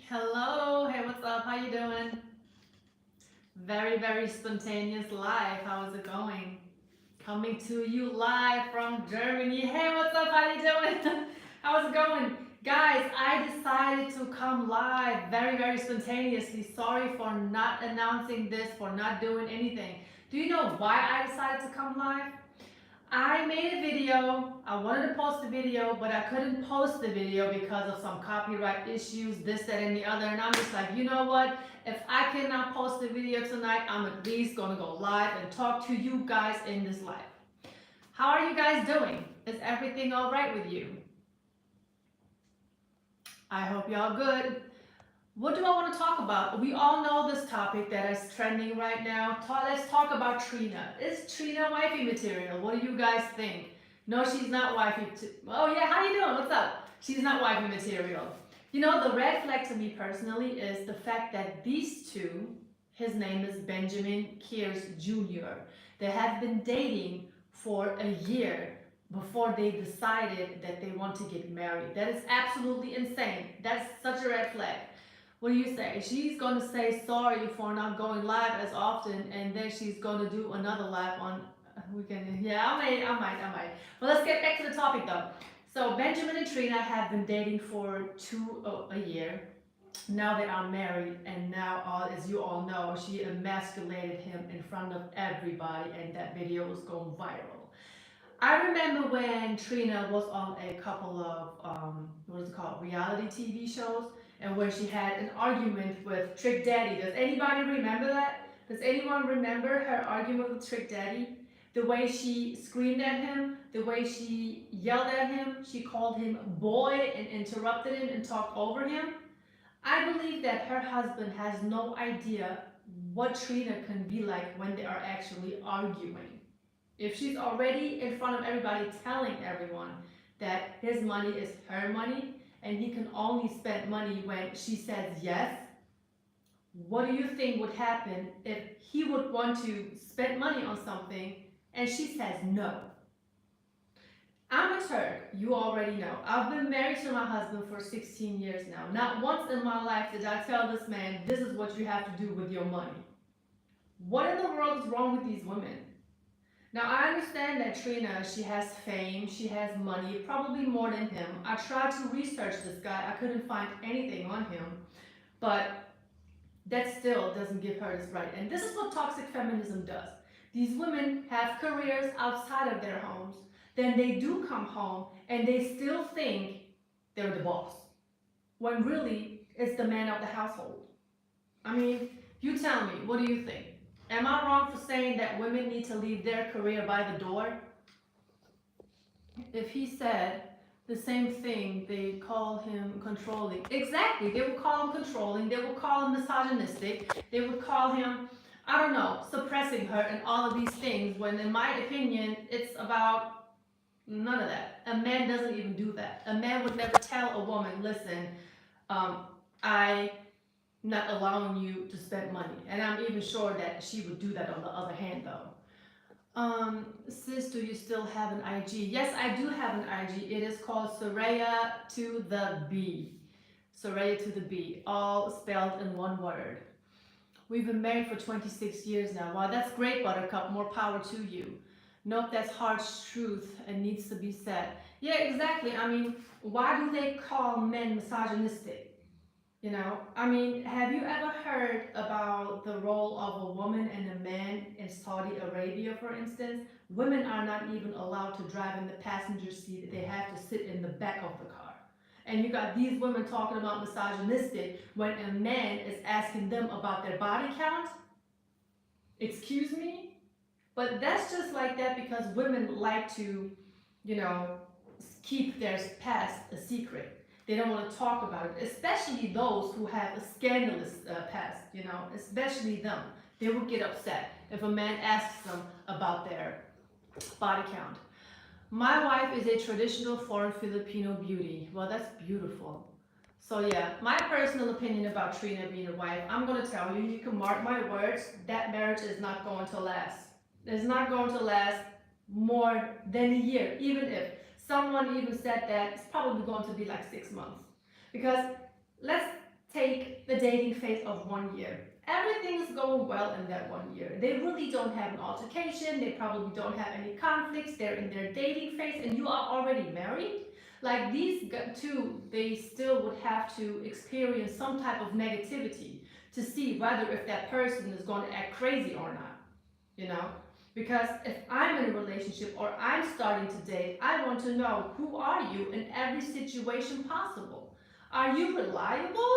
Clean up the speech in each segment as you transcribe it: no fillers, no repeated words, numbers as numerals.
Hello, hey, what's up? How you doing? Very spontaneous live. How is it going? Coming to you live from Germany. Hey, what's up? How you doing? How's it going? Guys, I decided to come live very spontaneously. Sorry for not announcing this, for not doing anything. Do you know why I decided to come live? I made a video. I wanted to post a video, but I couldn't post the video because of some copyright issues, this, that, and the other. And I'm just like, you know what? If I cannot post the video tonight, I'm at least gonna go live and talk to you guys in this live. How are you guys doing? Is everything all right with you? I hope y'all good. What do I want to talk about? We all know this topic that is trending right now. Let's talk about Trina. Is Trina wifey material? What do you guys think? No, she's not wifey. Oh yeah, how you doing? What's up? She's not wifey material. You know, the red flag to me personally is the fact that these two, his name is Benjamin Kears Jr., they have been dating for a year before they decided that they want to get married. That is absolutely insane. That's such a red flag. What do you say? She's going to say sorry for not going live as often, and then she's going to do another live on weekend. Yeah, I might. But let's get back to the topic though. So Benjamin and Trina have been dating for a year. Now they are married, and now, as you all know, she emasculated him in front of everybody, and that video was going viral. I remember when Trina was on a couple of what is it called, reality TV shows, and where she had an argument with Trick Daddy. Does anybody remember that? Does anyone remember her argument with Trick Daddy? The way she screamed at him, the way she yelled at him, she called him boy and interrupted him and talked over him. I believe that her husband has no idea what Trina can be like when they are actually arguing. If she's already in front of everybody telling everyone that his money is her money and he can only spend money when she says yes, what do you think would happen if he would want to spend money on something and she says no? I'm a Turk, you already know. I've been married to my husband for 16 years now. Not once in my life did I tell this man, this is what you have to do with your money. What in the world is wrong with these women? Now, I understand that Trina, she has fame, she has money, probably more than him. I tried to research this guy, I couldn't find anything on him, but that still doesn't give her this right. And this is what toxic feminism does. These women have careers outside of their homes, then they do come home and they still think they're the boss, when really it's the man of the household. I mean, you tell me, what do you think? Am I wrong for saying that women need to leave their career by the door? If he said the same thing, they call him controlling. Exactly, they would call him controlling, they would call him misogynistic, they would call him, I don't know, suppressing her and all of these things, when in my opinion, it's about none of that. A man doesn't even do that. A man would never tell a woman, listen, I not allowing you to spend money. And I'm even sure that she would do that on the other hand though. Sis, do you still have an IG? Yes, I do have an IG. It is called Soraya to the B. Soraya to the B, all spelled in one word. We've been married for 26 years now. Wow, that's great, Buttercup. More power to you. Nope, that's harsh truth and needs to be said. Yeah, exactly. I mean, why do they call men misogynistic? You know, I mean, have you ever heard about the role of a woman and a man in Saudi Arabia, for instance? Women are not even allowed to drive in the passenger seat. They have to sit in the back of the car. And you got these women talking about misogynistic when a man is asking them about their body count. Excuse me? But that's just like that because women like to, you know, keep their past a secret. They don't want to talk about it, especially those who have a scandalous past, you know, especially them. They will get upset if a man asks them about their body count. My wife is a traditional foreign Filipino beauty. Well, that's beautiful. So yeah, my personal opinion about Trina being a wife, I'm going to tell you, you can mark my words, that marriage is not going to last. It's not going to last more than a year, even if someone even said that it's probably going to be like 6 months. Because let's take the dating phase of 1 year. Everything is going well in that 1 year. They really don't have an altercation. They probably don't have any conflicts. They're in their dating phase and you are already married. Like these two, they still would have to experience some type of negativity to see whether if that person is going to act crazy or not, you know? Because if I'm in a relationship or I'm starting to date, I want to know, who are you in every situation possible? Are you reliable?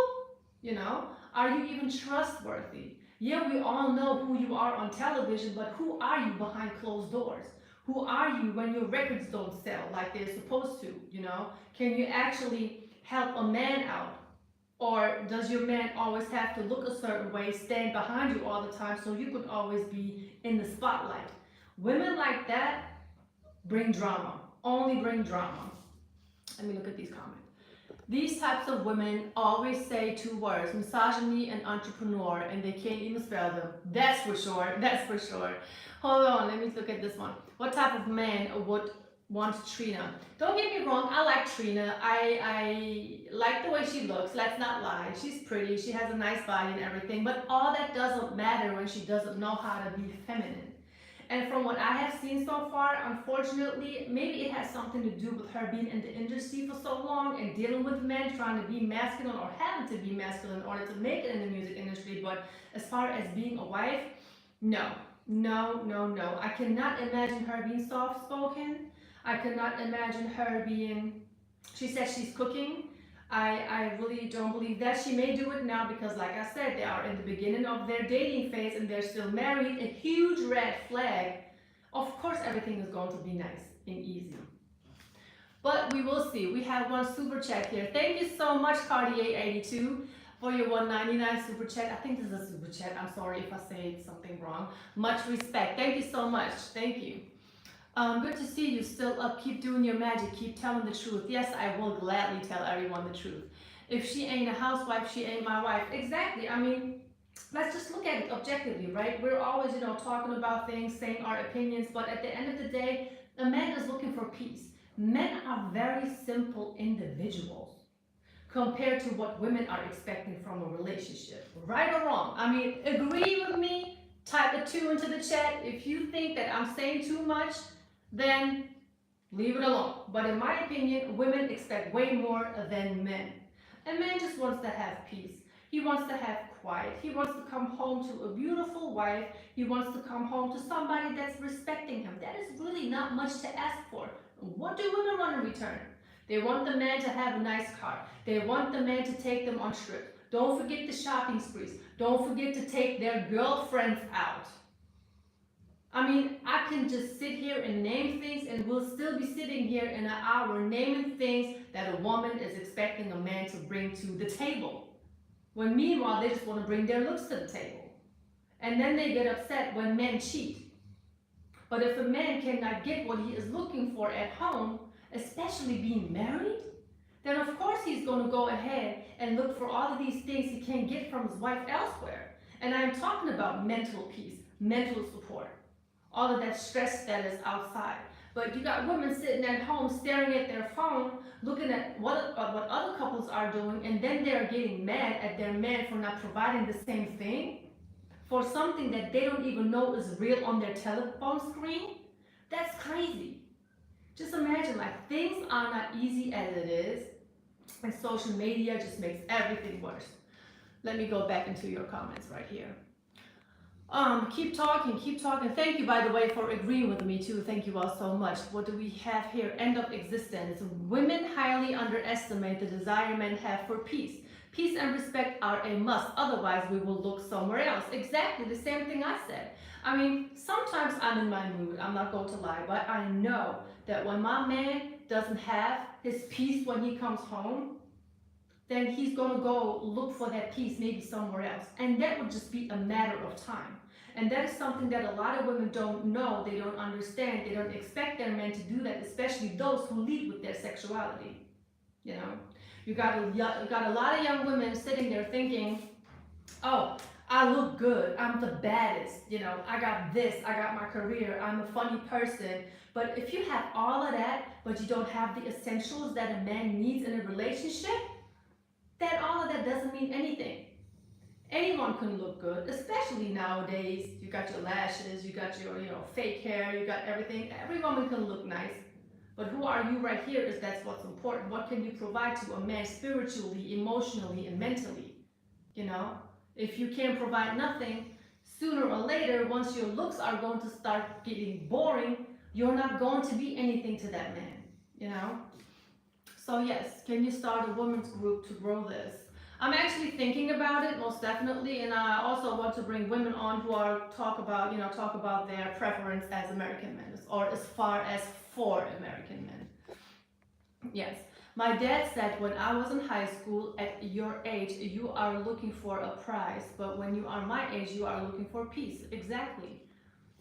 You know, are you even trustworthy? Yeah, we all know who you are on television, but who are you behind closed doors? Who are you when your records don't sell like they're supposed to, you know? Can you actually help a man out? Or does your man always have to look a certain way, stand behind you all the time so you could always be in the spotlight? Women like that bring drama, only bring drama. Let me look at these comments. These types of women always say two words, misogyny and entrepreneur, and they can't even spell them. That's for sure, that's for sure. Hold on, let me look at this one. What type of man would want Trina? Don't get me wrong, I like Trina. I like the way she looks, let's not lie. She's pretty, she has a nice body and everything, but all that doesn't matter when she doesn't know how to be feminine. And from what I have seen so far, unfortunately, maybe it has something to do with her being in the industry for so long and dealing with men, trying to be masculine or having to be masculine in order to make it in the music industry. But as far as being a wife, no. I cannot imagine her being soft-spoken. I cannot imagine her being, she said she's cooking. I really don't believe that. She may do it now because, like I said, they are in the beginning of their dating phase and they're still married. A huge red flag. Of course, everything is going to be nice and easy. But we will see. We have one super chat here. Thank you so much, Cartier82, for your $1.99 super chat. I think this is a super chat. I'm sorry if I say something wrong. Much respect. Thank you so much. Thank you. Good to see you still up. Keep doing your magic. Keep telling the truth. Yes, I will gladly tell everyone the truth. If she ain't a housewife, she ain't my wife. Exactly. I mean, let's just look at it objectively, right? We're always, talking about things, saying our opinions, but at the end of the day, a man is looking for peace. Men are very simple individuals compared to what women are expecting from a relationship. Right or wrong? I mean, agree with me? Type a 2 into the chat. If you think that I'm saying too much, then leave it alone. But in my opinion, women expect way more than men. A man just wants to have peace. He wants to have quiet. He wants to come home to a beautiful wife. He wants to come home to somebody that's respecting him. That is really not much to ask for. What do women want in return? They want the man to have a nice car. They want the man to take them on trips. Don't forget the shopping sprees. Don't forget to take their girlfriends out. I mean, I can just sit here and name things and we'll still be sitting here in an hour naming things that a woman is expecting a man to bring to the table. When meanwhile, they just want to bring their looks to the table. And then they get upset when men cheat. But if a man cannot get what he is looking for at home, especially being married, then of course he's going to go ahead and look for all of these things he can't get from his wife elsewhere. And I'm talking about mental peace, mental support, all of that stress that is outside. But you got women sitting at home staring at their phone, looking at what other couples are doing, and then they're getting mad at their man for not providing the same thing for something that they don't even know is real on their telephone screen. That's crazy. Just imagine, like, things are not easy as it is, and social media just makes everything worse. Let me go back into your comments right here. Keep talking. Thank you, by the way, for agreeing with me too. Thank you all so much. What do we have here? End of existence. Women highly underestimate the desire men have for peace. Peace and respect are a must. Otherwise, we will look somewhere else. Exactly the same thing I said. I mean, sometimes I'm in my mood. I'm not going to lie, but I know that when my man doesn't have his peace when he comes home, then he's going to go look for that peace maybe somewhere else. And that would just be a matter of time. And that is something that a lot of women don't know, they don't understand, they don't expect their men to do that, especially those who lead with their sexuality. You know, you got a lot of young women sitting there thinking, oh, I look good, I'm the baddest, I got this, I got my career, I'm a funny person. But if you have all of that, but you don't have the essentials that a man needs in a relationship, that all of that doesn't mean anything. Anyone can look good, especially nowadays. You got your lashes, you got your, fake hair, you got everything. Every woman can look nice. But who are you right here is that's what's important. What can you provide to a man spiritually, emotionally, and mentally? You know? If you can't provide nothing, sooner or later, once your looks are going to start getting boring, you're not going to be anything to that man, you know? So yes, can you start a women's group to grow this? I'm actually thinking about it most definitely, and I also want to bring women on who are talk about their preference as American men, or as far as for American men. Yes. My dad said when I was in high school, at your age, you are looking for a prize, but when you are my age, you are looking for peace. Exactly.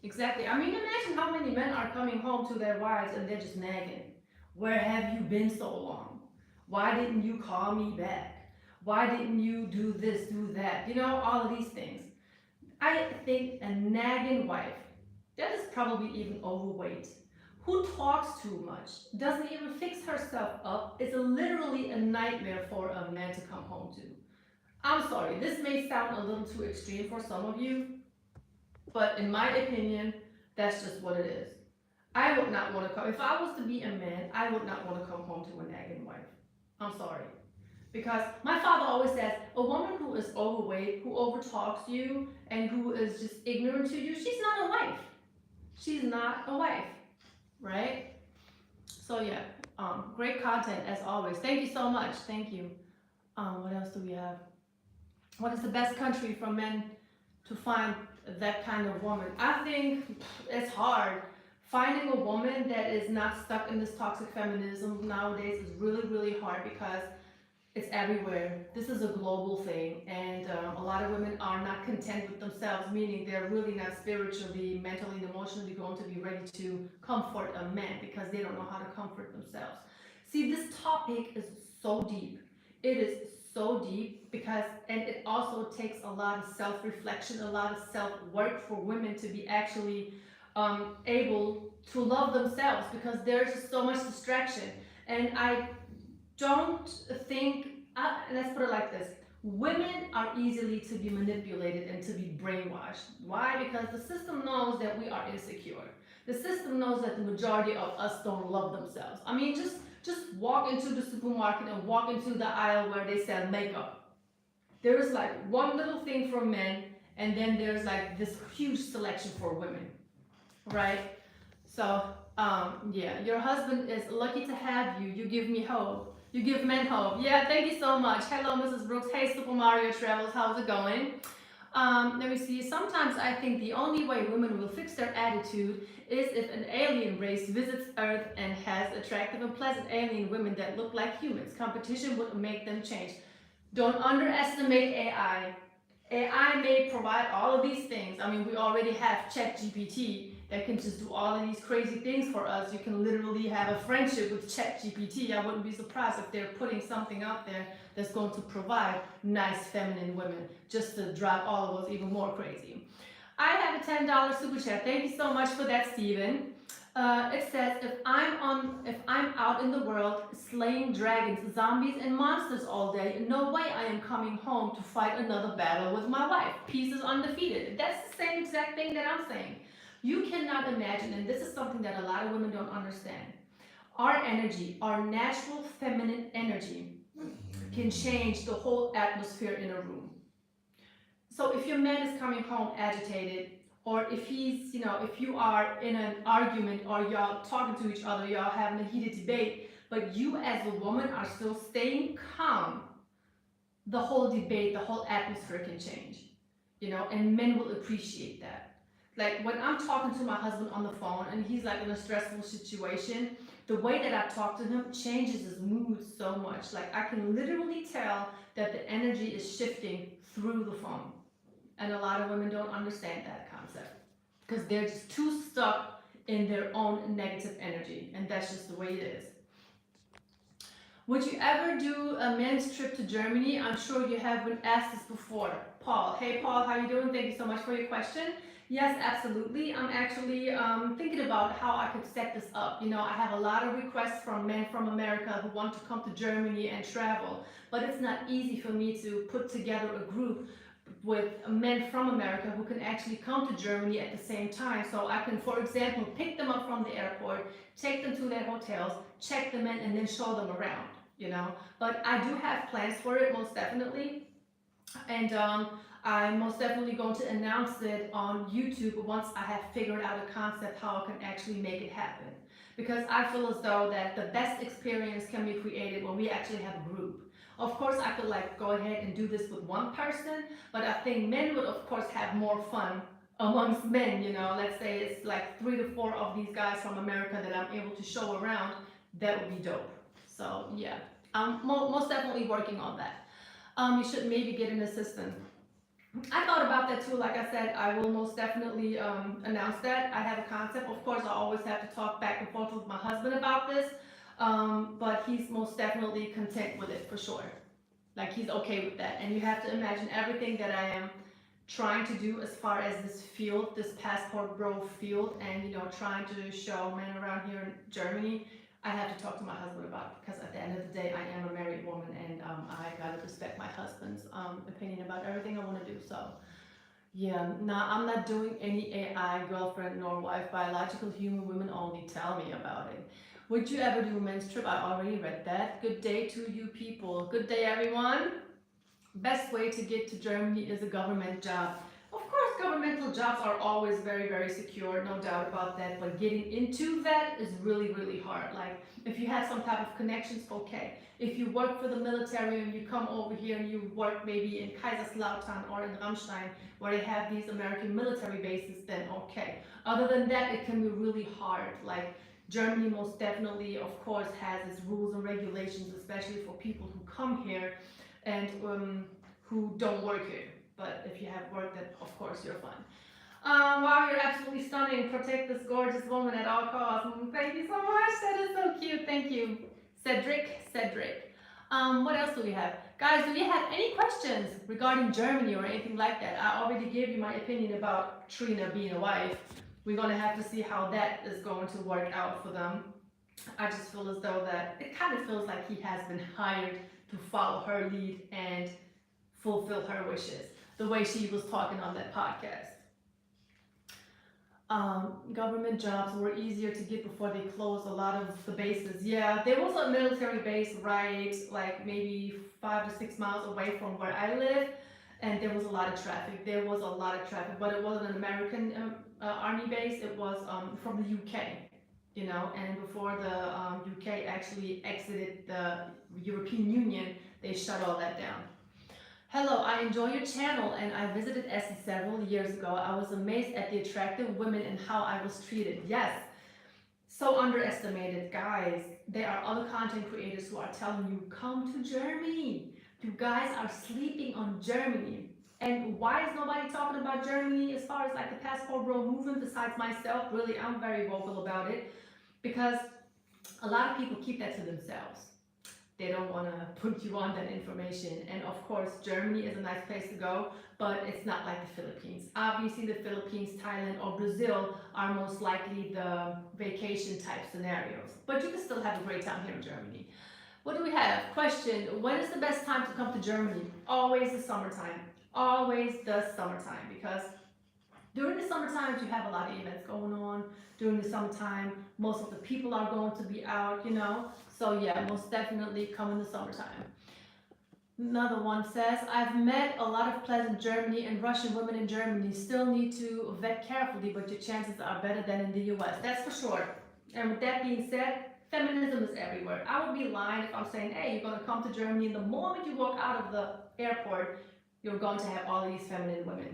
Exactly. I mean, imagine how many men are coming home to their wives and they're just nagging. Where have you been so long? Why didn't you call me back? Why didn't you do this, do that? All of these things. I think a nagging wife, that is probably even overweight, who talks too much, doesn't even fix herself up, is literally a nightmare for a man to come home to. I'm sorry, this may sound a little too extreme for some of you, but in my opinion, that's just what it is. I would not want to come, if I was to be a man, I would not want to come home to a nagging wife. I'm sorry. Because my father always says, a woman who is overweight, who overtalks you, and who is just ignorant to you, she's not a wife. She's not a wife, right? So yeah, great content as always. Thank you so much. Thank you. What else do we have? What is the best country for men to find that kind of woman? I think it's hard. Finding a woman that is not stuck in this toxic feminism nowadays is really, really hard because it's everywhere. This is a global thing, and a lot of women are not content with themselves, meaning they're really not spiritually, mentally, and emotionally going to be ready to comfort a man because they don't know how to comfort themselves. See, this topic is so deep. It is so deep because, and it also takes a lot of self-reflection, a lot of self-work for women to be actually able to love themselves because there's just so much distraction. And I don't think, let's put it like this, women are easily to be manipulated and to be brainwashed. Why? Because the system knows that we are insecure. The system knows that the majority of us don't love themselves. I mean, just walk into the supermarket and walk into the aisle where they sell makeup. There is like one little thing for men, and then there's like this huge selection for women, right? So, yeah, your husband is lucky to have you. You give me hope. You give men hope. Yeah, thank you so much. Hello, Mrs. Brooks. Hey, Super Mario Travels. How's it going? Let me see. Sometimes I think the only way women will fix their attitude is if an alien race visits Earth and has attractive and pleasant alien women that look like humans. Competition would make them change. Don't underestimate AI. AI may provide all of these things. I mean, we already have ChatGPT that can just do all of these crazy things for us. You can literally have a friendship with ChatGPT. I wouldn't be surprised if they're putting something out there that's going to provide nice feminine women just to drive all of us even more crazy. I have a $10 super chat. Thank you so much for that, Steven. It says, if I'm out in the world slaying dragons, zombies, and monsters all day, no way I am coming home to fight another battle with my wife. Peace is undefeated. That's the same exact thing that I'm saying. You cannot imagine, and this is something that a lot of women don't understand. Our energy, our natural feminine energy, can change the whole atmosphere in a room. So if your man is coming home agitated, or if he's, if you are in an argument or y'all talking to each other, y'all having a heated debate, but you as a woman are still staying calm, the whole debate, the whole atmosphere can change, and men will appreciate that. Like when I'm talking to my husband on the phone and he's like in a stressful situation, the way that I talk to him changes his mood so much. Like I can literally tell that the energy is shifting through the phone. And a lot of women don't understand that concept because they're just too stuck in their own negative energy, and that's just the way it is. Would you ever do a men's trip to Germany? I'm sure you have been asked this before. Paul. Hey Paul, how you doing? Thank you so much for your question. Yes, absolutely. I'm actually thinking about how I could set this up. You know, I have a lot of requests from men from America who want to come to Germany and travel, but it's not easy for me to put together a group with men from America who can actually come to Germany at the same time. So I can, for example, pick them up from the airport, take them to their hotels, check them in, and then show them around, you know. But I do have plans for it, most definitely. And I'm most definitely going to announce it on YouTube once I have figured out a concept how I can actually make it happen. Because I feel as though that the best experience can be created when we actually have a group. Of course, I could like go ahead and do this with one person, but I think men would of course have more fun amongst men, you know. Let's say it's like 3 to 4 of these guys from America that I'm able to show around. That would be dope. So yeah, I'm most definitely working on that. You should maybe get an assistant. I thought about that too. Like I said, I will most definitely announce that. I have a concept. Of course, I always have to talk back and forth with my husband about this, but he's most definitely content with it for sure. Like he's okay with that. And you have to imagine everything that I am trying to do as far as this field, this passport bro field, and you know, trying to show men around here in Germany. I have to talk to my husband about it because at the end of the day, I am a married woman and I gotta respect my husband's opinion about everything I want to do. So, yeah, nah, I'm not doing any AI girlfriend nor wife, biological human women only. Tell me about it. Would you ever do a men's trip? I already read that. Good day to you people. Good day, everyone. Best way to get to Germany is a government job. Of course, governmental jobs are always very, very secure, no doubt about that. But getting into that is really, really hard. Like, if you have some type of connections, okay. If you work for the military and you come over here and you work maybe in Kaiserslautern or in Ramstein, where they have these American military bases, then okay. Other than that, it can be really hard. Like, Germany most definitely, of course, has its rules and regulations, especially for people who come here and who don't work here. But if you have work, then of course you're fine. Wow, you're absolutely stunning. Protect this gorgeous woman at all costs. Thank you so much. That is so cute. Thank you, Cedric. What else do we have? Guys, do you have any questions regarding Germany or anything like that? I already gave you my opinion about Trina being a wife. We're going to have to see how that is going to work out for them. I just feel as though that it kind of feels like he has been hired to follow her lead and fulfill her wishes, the way she was talking on that podcast. Government jobs were easier to get before they closed a lot of the bases. Yeah, there was a military base right like maybe 5 to 6 miles away from where I live, and there was a lot of traffic. But it wasn't an American army base. It was from the UK. You know, and before the UK actually exited the European Union, they shut all that down. Hello, I enjoy your channel and I visited Essie several years ago. I was amazed at the attractive women and how I was treated. Yes, so underestimated, guys. There are other content creators who are telling you, come to Germany. You guys are sleeping on Germany. And why is nobody talking about Germany as far as like the passport bro movement besides myself? Really, I'm very vocal about it because a lot of people keep that to themselves. They don't want to put you on that information. And of course, Germany is a nice place to go, but it's not like the Philippines. Obviously, the Philippines, Thailand, or Brazil are most likely the vacation type scenarios. But you can still have a great time here in Germany. What do we have? Question, when is the best time to come to Germany? Always the summertime. Always the summertime, because during the summertime, you have a lot of events going on. During the summertime, most of the people are going to be out, you know. So yeah, most definitely come in the summertime. Another one says, I've met a lot of pleasant Germany and Russian women in Germany. Still need to vet carefully, but your chances are better than in the US. That's for sure. And with that being said, feminism is everywhere. I would be lying if I'm saying, hey, you're going to come to Germany and the moment you walk out of the airport, you're going to have all of these feminine women.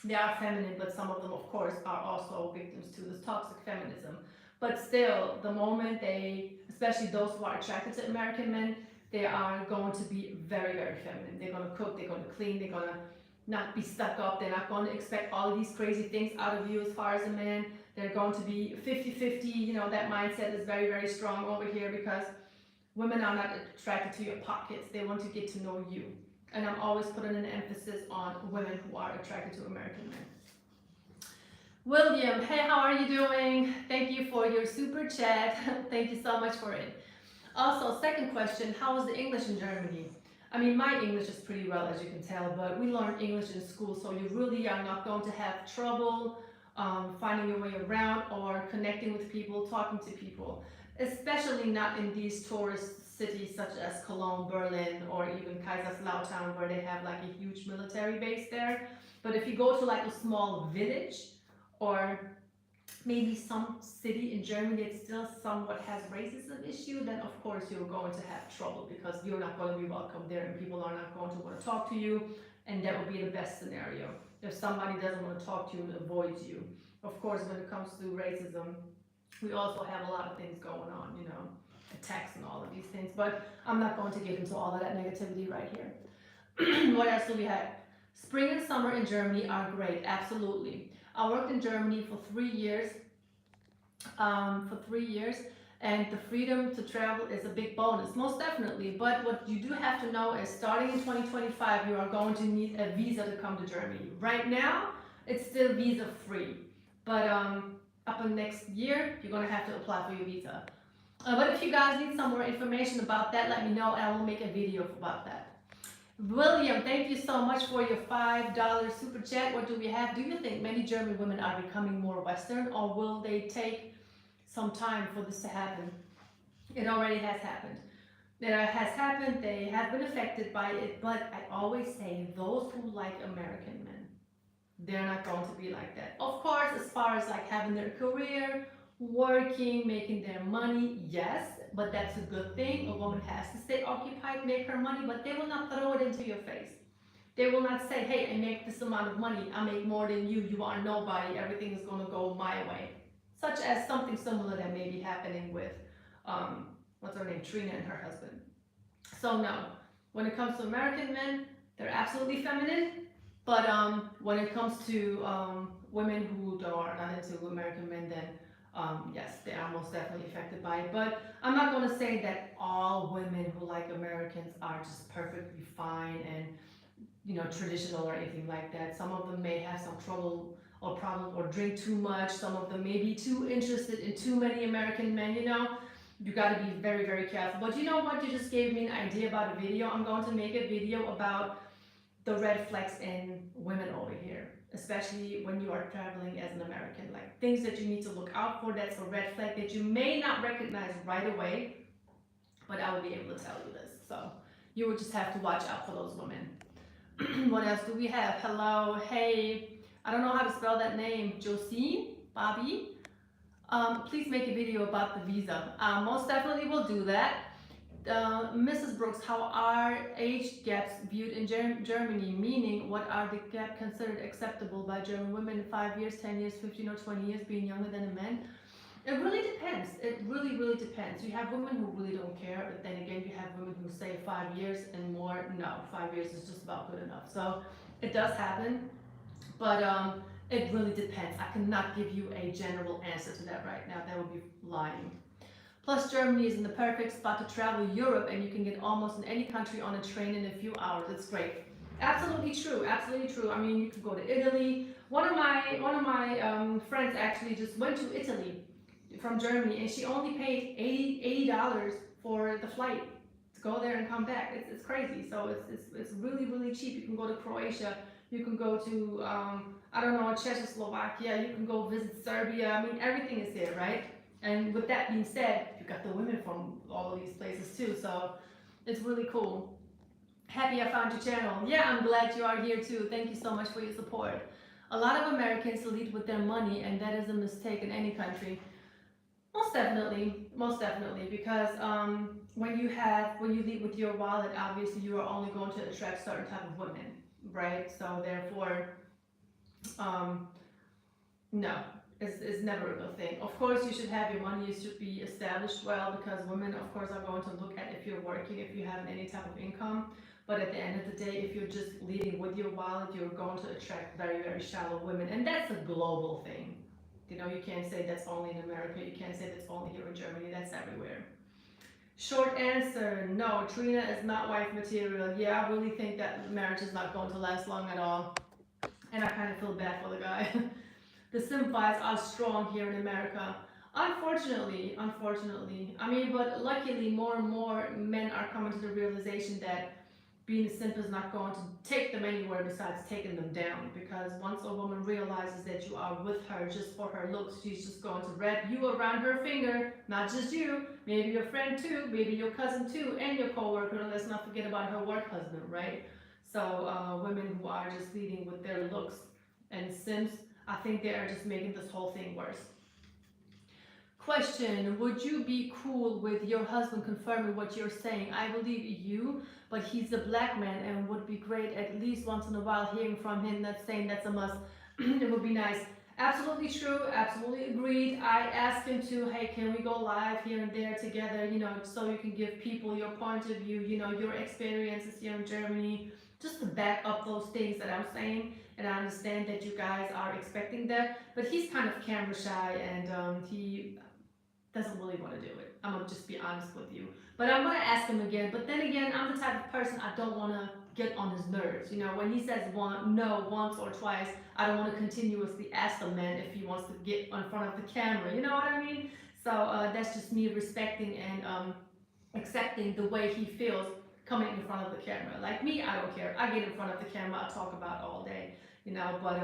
They are feminine, but some of them, of course, are also victims to this toxic feminism. But still, the moment they, especially those who are attracted to American men, they are going to be very, very feminine. They're going to cook, they're going to clean, they're going to not be stuck up. They're not going to expect all of these crazy things out of you as far as a man. They're going to be 50-50. You know, that mindset is very, very strong over here because Women are not attracted to your pockets. They want to get to know you. And I'm always putting an emphasis on women who are attracted to American men. William, hey, how are you doing? Thank you for your super chat. Thank you so much for it. Also, second question, how is the English in Germany? I mean, my English is pretty well, as you can tell, but we learn English in school, so you really are not going to have trouble finding your way around or connecting with people, talking to people, especially not in these tourist cities such as Cologne, Berlin, or even Kaiserslautern, where they have like a huge military base there. But if you go to like a small village, or maybe some city in Germany that still somewhat has racism issue, then of course you're going to have trouble because you're not going to be welcome there and people are not going to want to talk to you, and that would be the best scenario if somebody doesn't want to talk to you and avoids you. Of course, when it comes to racism, we also have a lot of things going on, you know, attacks and all of these things, but I'm not going to get into all of that negativity right here. What else do we have? Spring and summer in Germany are great, absolutely. I worked in Germany for 3 years, and the freedom to travel is a big bonus, most definitely. But what you do have to know is starting in 2025, you are going to need a visa to come to Germany. Right now, it's still visa free, but up in next year, you're gonna have to apply for your visa. But if you guys need some more information about that, let me know and I will make a video about that. William, thank you so much for your $5 super chat. What do we have? Do you think many German women are becoming more Western, or will they take some time for this to happen? It already has happened. It has happened. They have been affected by it, but I always say those who like American men, they're not going to be like that. Of course, as far as like having their career, working, making their money, yes, but that's a good thing. A woman has to stay occupied, make her money, but they will not throw it into your face. They will not say, hey, I make this amount of money, I make more than you, you are nobody, everything is going to go my way. Such as something similar that may be happening with, what's her name, Trina and her husband. So no, when it comes to American men, they're absolutely feminine, but when it comes to women who are not into American men, then yes, they are most definitely affected by it. But I'm not going to say that all women who like Americans are just perfectly fine and, you know, traditional or anything like that. Some of them may have some trouble or problem or drink too much. Some of them may be too interested in too many American men, you know. You got to be very, very careful. But you know what? You just gave me an idea about a video. I'm going to make a video about the red flags in women over here, especially when you are traveling as an American, like things that you need to look out for. That's a red flag that you may not recognize right away, but I will be able to tell you this. So you will just have to watch out for those women. What else do we have? Hello, hey, I don't know how to spell that name. Josine, Bobby. Please make a video about the visa. Most definitely will do that. Mrs. Brooks, how are age gaps viewed in Germany? Meaning, what are the gaps considered acceptable by German women? 5 years, 10 years, 15 or 20 years, being younger than a man? It really depends. It really, really depends. You have women who really don't care, but then again, you have women who say 5 years and more. No, 5 years is just about good enough. So it does happen, but it really depends. I cannot give you a general answer to that right now. That would be lying. Plus, Germany is in the perfect spot to travel Europe, and you can get almost in any country on a train in a few hours. It's great. Absolutely true. Absolutely true. I mean, you could go to Italy. One of my friends actually just went to Italy from Germany, and she only paid $80 for the flight to go there and come back. It's crazy. So it's really, really cheap. You can go to Croatia. You can go to I don't know, Czechoslovakia. You can go visit Serbia. I mean, everything is there, right? And with that being said, you got the women from all of these places too, so it's really cool. Happy I found your channel. Yeah, I'm glad you are here too. Thank you so much for your support. A lot of Americans lead with their money, and that is a mistake in any country. Most definitely, because when you lead with your wallet, obviously you are only going to attract certain type of women, right? So therefore, no. Is never a good thing. Of course, you should have your money, you should be established well, because women, of course, are going to look at if you're working, if you have any type of income. But at the end of the day, if you're just leading with your wallet, you're going to attract very, very shallow women. And that's a global thing. You know, you can't say that's only in America. You can't say that's only here in Germany. That's everywhere. Short answer, no, Trina is not wife material. Yeah, I really think that marriage is not going to last long at all. And I kind of feel bad for the guy. The simp vibes are strong here in America. Unfortunately. I mean, but luckily more and more men are coming to the realization that being a simp is not going to take them anywhere besides taking them down. Because once a woman realizes that you are with her just for her looks, she's just going to wrap you around her finger. Not just you, maybe your friend too, maybe your cousin too, and your coworker. And let's not forget about her work husband, right? So women who are just leading with their looks and simps, I think they are just making this whole thing worse. Question, would you be cool with your husband confirming what you're saying? I believe you, but he's a black man and would be great at least once in a while hearing from him, not saying that's a must. It would be nice. Absolutely true, absolutely agreed. I asked him to, hey, can we go live here and there together, so you can give people your point of view, your experiences here in Germany, just to back up those things that I'm saying. And I understand that you guys are expecting that, but he's kind of camera shy and he doesn't really want to do it. I'm gonna just be honest with you. But I'm gonna ask him again. But then again, I'm the type of person I don't want to get on his nerves. When he says no once or twice, I don't want to continuously ask the man if he wants to get in front of the camera. You know what I mean? So that's just me respecting and accepting the way he feels coming in front of the camera. Like me, I don't care. I get in front of the camera, I talk about all day. But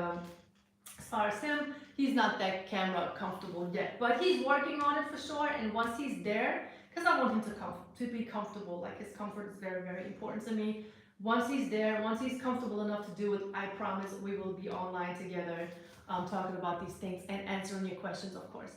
as far as him, he's not that camera comfortable yet, but he's working on it for sure. And once he's there, because I want him to be comfortable, like his comfort is very, very important to me. Once he's there, once he's comfortable enough to do it, I promise we will be online together, talking about these things and answering your questions, of course.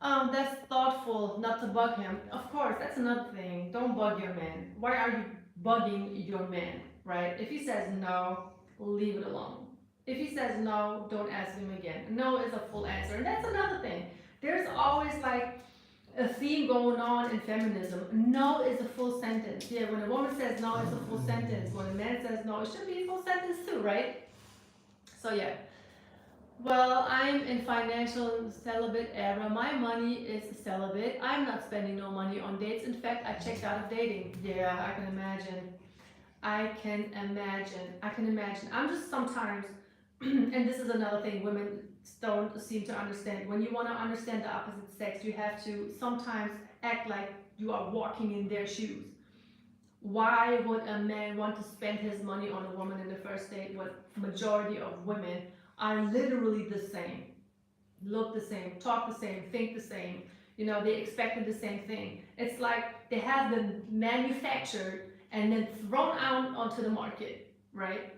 That's thoughtful, not to bug him. Of course, that's another thing. Don't bug your man. Why are you bugging your man, right? If he says no, leave it alone. If he says no, don't ask him again. No is a full answer. And that's another thing. There's always like a theme going on in feminism. No is a full sentence. Yeah, when a woman says no, it's a full sentence. When a man says no, it should be a full sentence too, right? So yeah. Well, I'm in financial celibate era. My money is celibate. I'm not spending no money on dates. In fact, I checked out of dating. Yeah, I can imagine. I can imagine. I'm just sometimes, and this is another thing women don't seem to understand. When you want to understand the opposite sex, you have to sometimes act like you are walking in their shoes. Why would a man want to spend his money on a woman in the first date when majority of women are literally the same, look the same, talk the same, think the same, they expected the same thing. It's like they have been manufactured and then thrown out onto the market, right?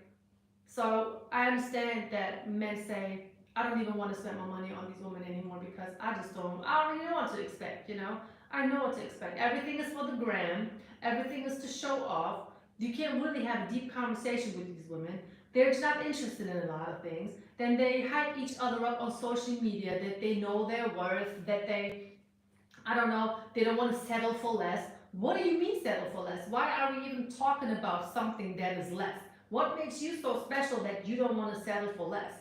So I understand that men say, I don't even want to spend my money on these women anymore because I already know what to expect, I know what to expect. Everything is for the gram, everything is to show off. You can't really have a deep conversation with these women. They're just not interested in a lot of things. Then they hype each other up on social media that they know their worth, that I don't know, they don't want to settle for less. What do you mean settle for less? Why are we even talking about something that is less? What makes you so special that you don't want to settle for less?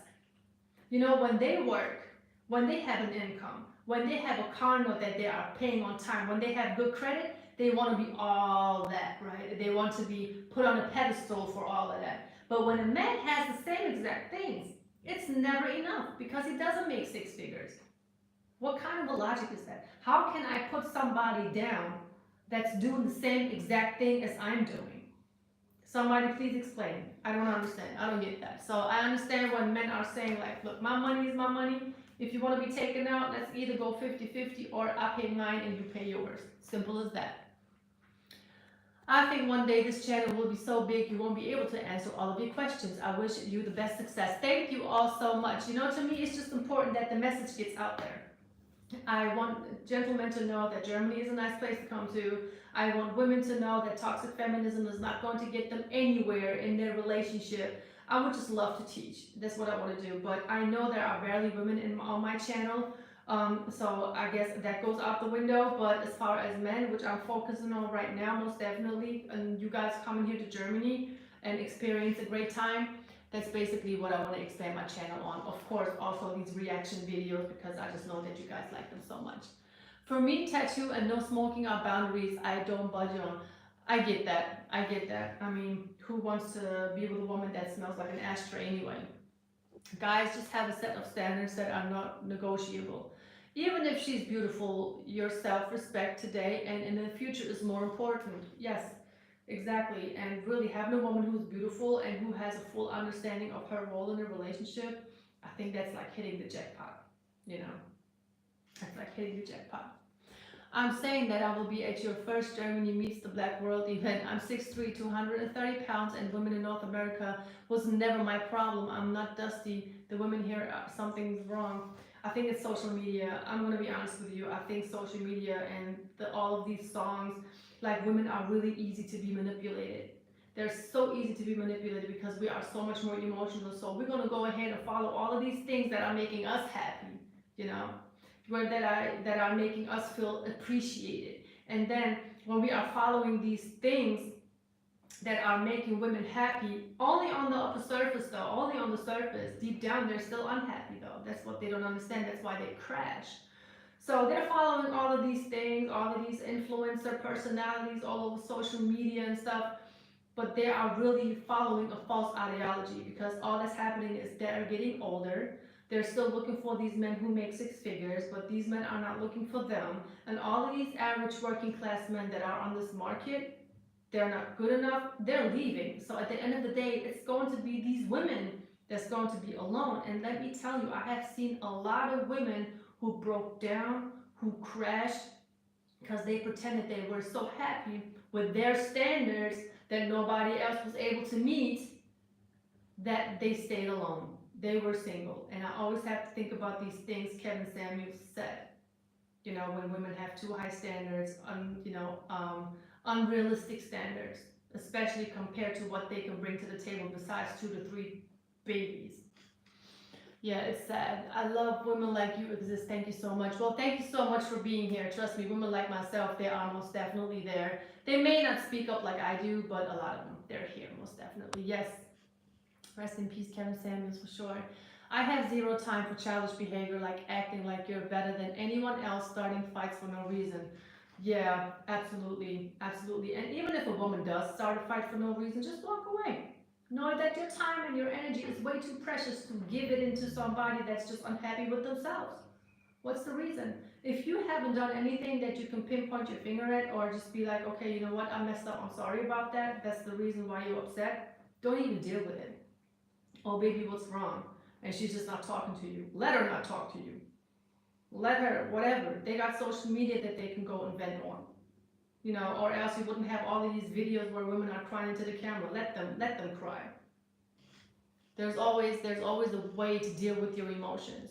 When they work, when they have an income, when they have a car note that they are paying on time, when they have good credit, they want to be all that, right? They want to be put on a pedestal for all of that. But when a man has the same exact things, it's never enough because he doesn't make six figures. What kind of a logic is that? How can I put somebody down that's doing the same exact thing as I'm doing? Somebody please explain. I don't understand. I don't get that. So I understand when men are saying like, look, my money is my money. If you want to be taken out, let's either go 50-50 or I pay mine and you pay yours. Simple as that. I think one day this channel will be so big you won't be able to answer all of your questions. I wish you the best success. Thank you all so much. To me it's just important that the message gets out there. I want gentlemen to know that Germany is a nice place to come to. I want women to know that toxic feminism is not going to get them anywhere in their relationship. I would just love to teach. That's what I want to do. But I know there are barely women on my channel. So I guess that goes out the window. But as far as men, which I'm focusing on right now, most definitely, and you guys coming here to Germany and experience a great time, that's basically what I want to expand my channel on. Of course, also these reaction videos because I just know that you guys like them so much. For me, tattoo and no smoking are boundaries I don't budge on. I get that. I get that. I mean, who wants to be with a woman that smells like an ashtray anyway? Guys just have a set of standards that are not negotiable. Even if she's beautiful, your self respect today and in the future is more important. Yes, exactly. And really, having a woman who's beautiful and who has a full understanding of her role in a relationship, I think that's like hitting the jackpot. You know, that's like hitting the jackpot. I'm saying that I will be at your first Germany Meets the Black World event. I'm 6'3", 230 pounds, and women in North America was never my problem. I'm not dusty. The women here, something's wrong. I think it's social media. I'm gonna be honest with you. I think social media and all of these songs, like women are really easy to be manipulated. They're so easy to be manipulated because we are so much more emotional. So we're gonna go ahead and follow all of these things that are making us happy, you know, where that are making us feel appreciated. And then when we are following these things that are making women happy, only on the upper surface though, only on the surface, deep down they're still unhappy though. That's what they don't understand. That's why they crash. So they're following all of these things, all of these influencer personalities all over social media and stuff, but they are really following a false ideology because all that's happening is they're getting older. They're still looking for these men who make six figures, but these men are not looking for them. And all of these average working class men that are on this market, they're not good enough, they're leaving. So at the end of the day, it's going to be these women that's going to be alone. And let me tell you, I have seen a lot of women who broke down, who crashed, because they pretended they were so happy with their standards that nobody else was able to meet, that they stayed alone. They were single. And I always have to think about these things Kevin Samuels said. You know, when women have too high standards, unrealistic standards, especially compared to what they can bring to the table besides 2 to 3 babies. Yeah, it's sad. I love women like you exist. Thank you so much. Well, thank you so much for being here. Trust me, women like myself, they are most definitely there. They may not speak up like I do, but a lot of them, they're here most definitely. Yes. Rest in peace, Kevin Samuels, for sure. I have zero time for childish behavior, like acting like you're better than anyone else, starting fights for no reason. Yeah, absolutely, absolutely. And even if a woman does start a fight for no reason, just walk away. Know that your time and your energy is way too precious to give it into somebody that's just unhappy with themselves. What's the reason? If you haven't done anything that you can pinpoint your finger at, or just be like, okay, you know what, I messed up, I'm sorry about that, that's the reason why you're upset, don't even deal with it. Oh, baby, what's wrong? And she's just not talking to you. Let her not talk to you. Let her, whatever. They got social media that they can go and vent on. You know, or else you wouldn't have all of these videos where women are crying into the camera. Let them cry. There's always a way to deal with your emotions.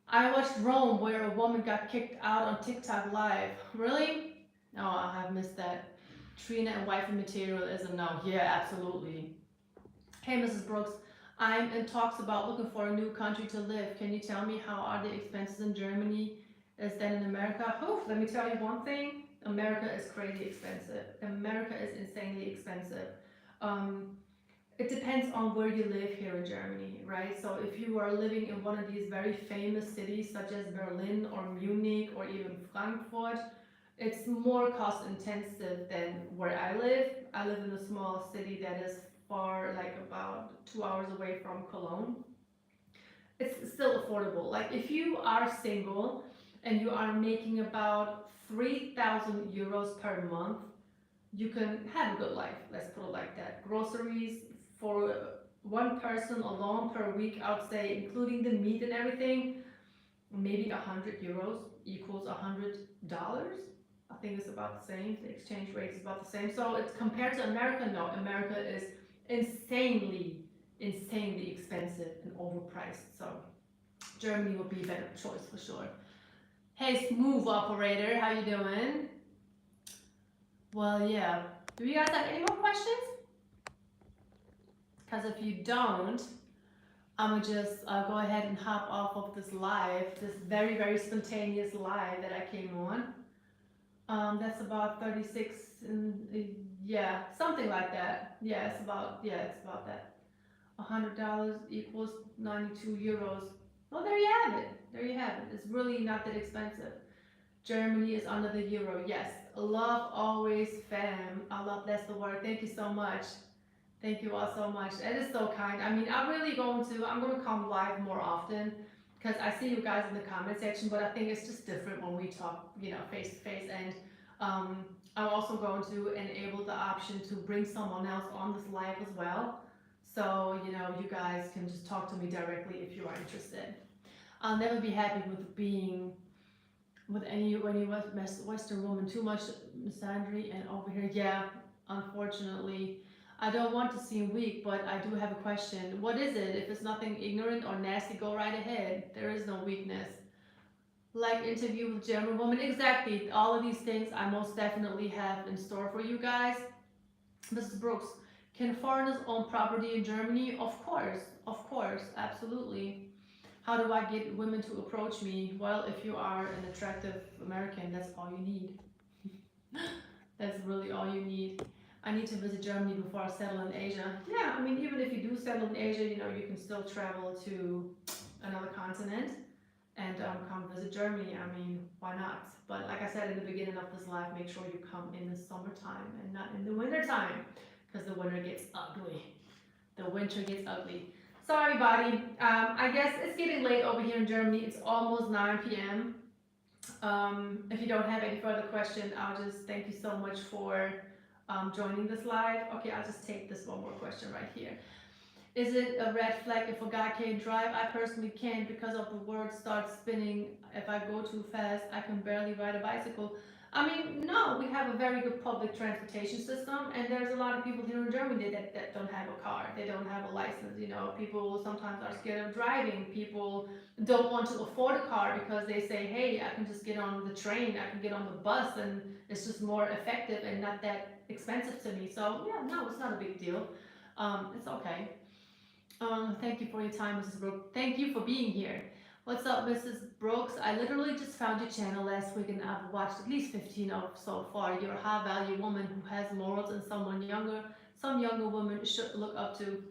I watched Rome where a woman got kicked out on TikTok live. Really? No, I have missed that. Trina and wifey material is a no. Yeah, absolutely. Hey, Mrs. Brooks, I'm in talks about looking for a new country to live. Can you tell me how are the expenses in Germany as than in America? Let me tell you one thing. America is crazy expensive. America is insanely expensive. It depends on where you live here in Germany, right? So if you are living in one of these very famous cities such as Berlin or Munich or even Frankfurt, it's more cost intensive than where I live. I live in a small city that is far, like about 2 hours away from Cologne. It's still affordable. Like if you are single and you are making about 3,000 euros per month, you can have a good life. Let's put it like that. Groceries for one person alone per week, I would say, including the meat and everything, maybe 100 euros equals $100. I think it's about the same. The exchange rate is about the same. So it's compared to America, no, America is insanely expensive and overpriced. So Germany would be a better choice for sure. Hey, smooth operator, how you doing? Well, yeah. Do you guys have any more questions? Because if you don't, I'm gonna just go ahead and hop off of this live, this very, very spontaneous live that I came on. That's about 36, yeah, something like that. Yeah, it's about that. $100 equals 92 euros. Well, there you have it. There you have it. It's really not that expensive. Germany is under the euro. Yes. Love always, fam. I love that's the word. Thank you so much. Thank you all so much. It is so kind. I mean, I'm going to come live more often because I see you guys in the comment section, but I think it's just different when we talk, face to face. And I'm also going to enable the option to bring someone else on this live as well. So, you guys can just talk to me directly if you are interested. I'll never be happy with being with any Western woman. Too much misandry and over here. Yeah, unfortunately. I don't want to seem weak, but I do have a question. What is it? If it's nothing ignorant or nasty, go right ahead. There is no weakness. Like interview with German woman. Exactly. All of these things I most definitely have in store for you guys. Mrs. Brooks, can foreigners own property in Germany? Of course, absolutely. How do I get women to approach me? Well, if you are an attractive American, that's all you need. That's really all you need. I need to visit Germany before I settle in Asia. Yeah, I mean, even if you do settle in Asia, you can still travel to another continent and come visit Germany. I mean, why not? But like I said in the beginning of this live, make sure you come in the summertime and not in the wintertime, because the winter gets ugly. The winter gets ugly. So everybody, I guess it's getting late over here in Germany. It's almost 9 p.m. If you don't have any further questions, I'll just thank you so much for joining this live. Okay, I'll just take this one more question right here. Is it a red flag if a guy can't drive? I personally can't because of the word starts spinning. If I go too fast, I can barely ride a bicycle. I mean, no, we have a very good public transportation system, and there's a lot of people here in Germany that don't have a car. They don't have a license. People sometimes are scared of driving. People don't want to afford a car because they say, hey, I can just get on the train, I can get on the bus, and it's just more effective and not that expensive to me. So, yeah, no, it's not a big deal. It's okay. Thank you for your time, Mrs. Brooks. Thank you for being here. What's up, Mrs. Brooks? I literally just found your channel last week and I've watched at least 15 of so far. You're a high value woman who has morals and some younger women should look up to.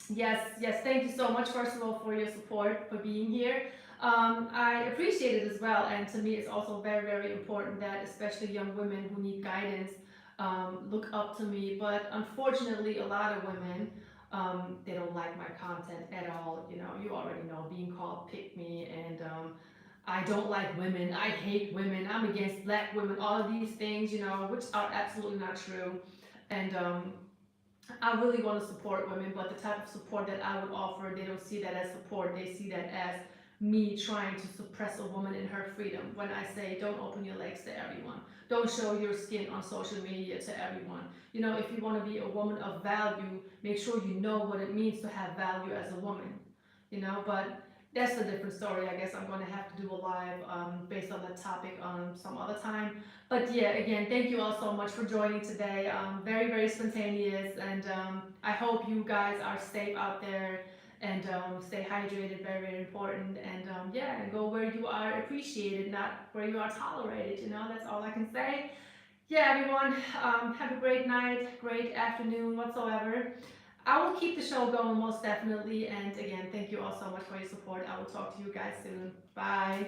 Yes, thank you so much, first of all, for your support, for being here. I appreciate it as well, and to me it's also very, very important that especially young women who need guidance look up to me. But unfortunately, a lot of women, they don't like my content at all. You already know, being called pick me, and I don't like women, I hate women, I'm against black women, all of these things, which are absolutely not true. And I really want to support women, but the type of support that I would offer, they don't see that as support. They see that as me trying to suppress a woman in her freedom. When I say don't open your legs to everyone, don't show your skin on social media to everyone. If you want to be a woman of value, make sure you know what it means to have value as a woman. But that's a different story. I guess I'm going to have to do a live based on that topic some other time. But yeah, again, thank you all so much for joining today. Very, very spontaneous, and I hope you guys are safe out there and stay hydrated. Very, very important. And and go where you are appreciated, not where you are tolerated. That's all I can say. Yeah, everyone, have a great night, great afternoon, whatsoever. I will keep the show going most definitely. And again, thank you all so much for your support. I will talk to you guys soon. Bye.